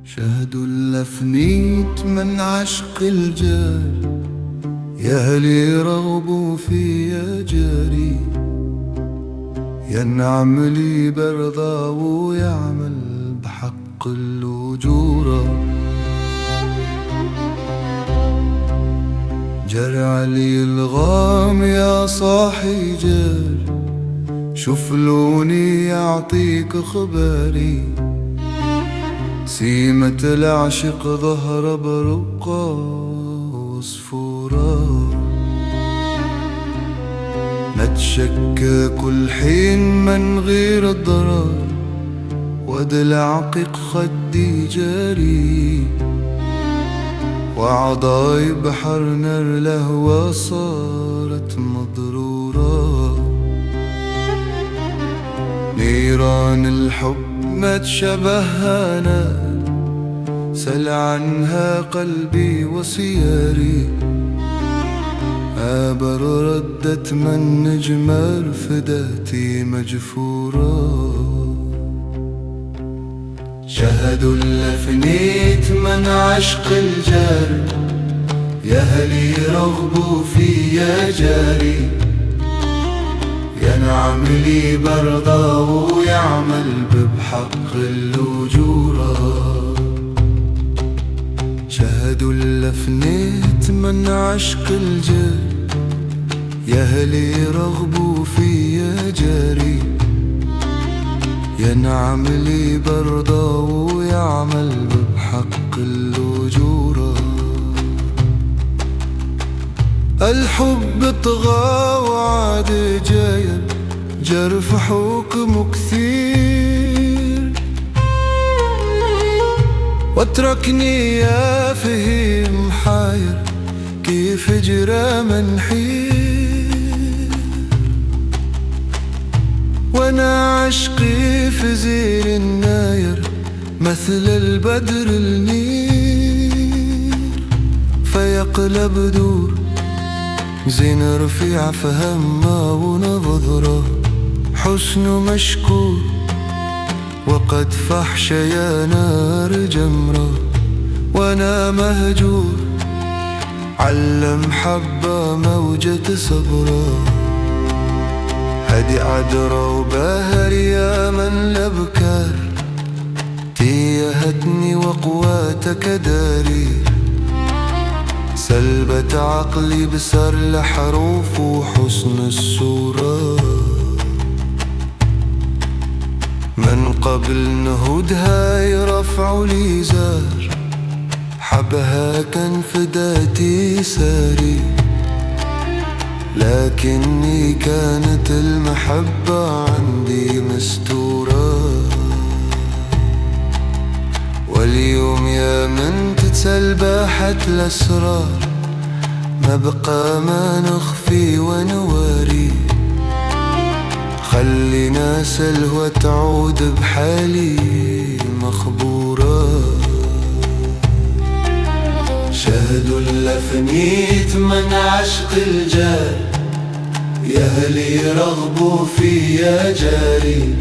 شهدوا اللفنيت من عشق الجار، يا هل يرغبوا فيا جاري، ينعم لي برضا ويعمل بحق الأجورة. جرى علي الغام يا صاحي جار، شوف لوني يعطيك خباري، سيمة العشق ظهر برقة وصفورة. نتشكى كل حين من غير الضرر، ودلع عقيق خدي جاري، وعضاي بحر نار لهوى صارت مضرورة. نيران الحب ما تشبهها نار، سل عنها قلبي وسياري، آبر ردت من نجمة رفداتي مجفورة. شهدوا اللفنيت من عشق الجار، يا هل يرغبوا فيا جاري، ينعم لي برضا ويعمل بحق الأجورة. شهدوا اللفنيت من عشق الجار، يا هل يرغبوا فيا جاري، ينعم لي برضا ويعمل بحق الأجورة. الحب طغى وعاد جاير، جرف حكمه كثير، واتركني يا فهيم حاير، كيف جرى منحير، وانا عشقي في زير الناير، مثل البدر النير، فيقلب دور زين رفيع فهمه ونظره، حسن مشكور وقد فحش يا نار جمره، وانا مهجور علم حبة موجة صبره. هدي عذرة وباهر يا من لبكار، تيهتني وقواتك داري، سلبت عقلي بسر لحروف وحسن الصورة. من قبل نهودها يرفع لي زار، حبها كان فداتي ساري، لكني كانت المحبة عندي مستورة. واليوم يا من تتسلبحت الأسرار، ما بقى ما نخفي ونواري، خلينا سلوى تعود بحالي مخبورة. شهدوا اللفنيت من عشق الجار، يا هل يرغبوا فيا جاري،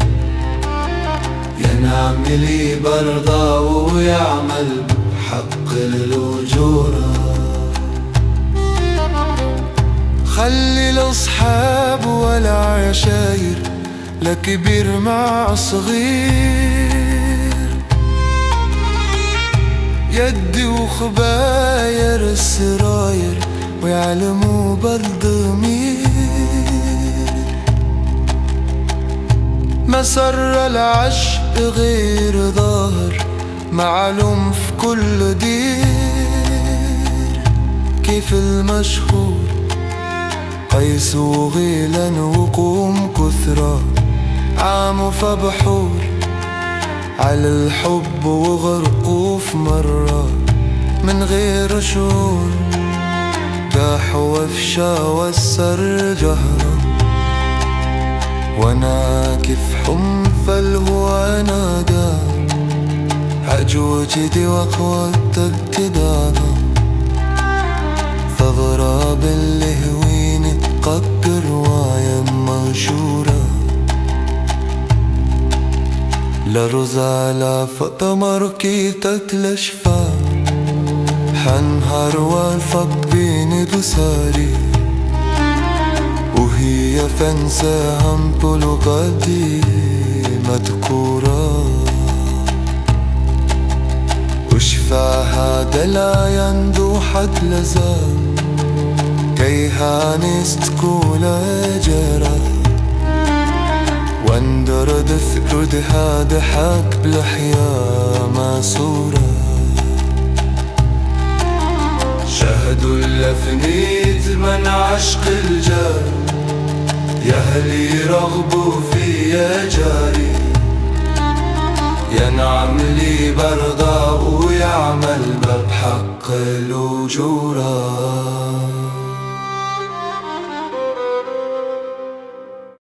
ينعم لي برضا ويعمل بحق الأجورة. خلي الأصحاب والعشاير، لا كبير مع صغير، يدي وخباير السراير، ويعلموا بالضمير، مسر العشق غير ظاهر، معلوم في كل دير، كيف المشهور قيس وغيلا وقوم كثرة، عام فبحور على الحب وغرقوا في مرة، من غير شعور داح وفشا والسر جهرة. وانا كيف حنفل وانا دار، هج وجدي وقوتك تدانا، شورى لرز على فطمر كيتك لشفا حنهار والفق بين دوساري وهي فنساهم بلغتي مذكورة وشفاها دلا يندو حد لزام كي هانست كولا جرى واندرد ثرد هاد حق بلحيا ماسورة شهدوا اللفنيت من عشق الجار يهلي رغبوا في يا جاري ينعم لي برضا ويعمل بحق الأجورة